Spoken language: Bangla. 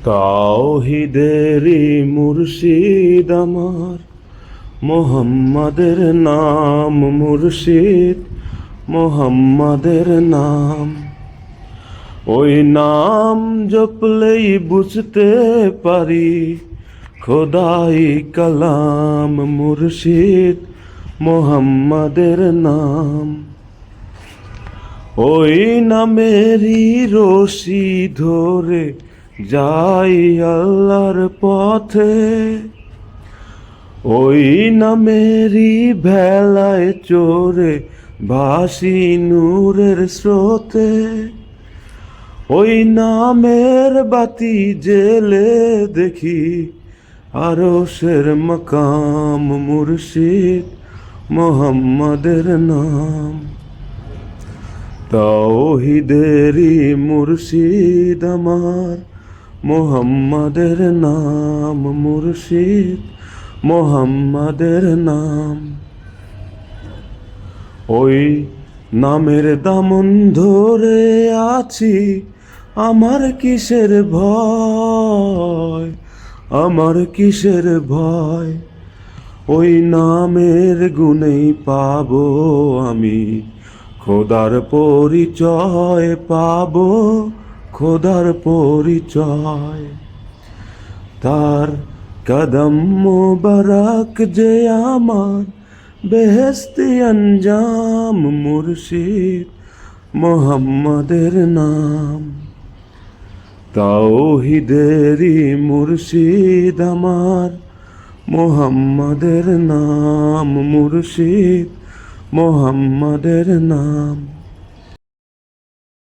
তাওহীদেরই মুর্শিদ আমার, মোহাম্মদের নাম মুর্শিদ, মোহাম্মদের নাম। ওই নাম জপলেই বুঝতে পারি খোদাই কালাম মুর্শিদ, মোহাম্মদের নাম। ওই নামেরই রশি ধরে যাই আল্লাহর পথে, ওই নামেরই ভেলায় চড়ে ভাসি নূরের স্রোতে। ওই নামের বাতি জেলে দেখি আরশের মাকাম মুর্শিদ, মোহাম্মদের নাম। তাওহীদেরই মুর্শিদ আমার, মোহাম্মদের নাম মুর্শিদ, মোহাম্মদের নাম। ওই নামের দামন ধরে আছি, আমার কিসের ভয়, আমার কিসের ভয়। ওই নামের গুণেই পাবো আমি খোদার পরিচয়, পাবো খোদার পরিচয়। তার কদম মোবারক যে আমার বেহেশতি আঞ্জাম মুর্শিদ, মোহাম্মদের নাম। তাওহীদেরই মুর্শিদ আমার, মোহাম্মদের নাম মুর্শিদ, মোহাম্মদের নাম।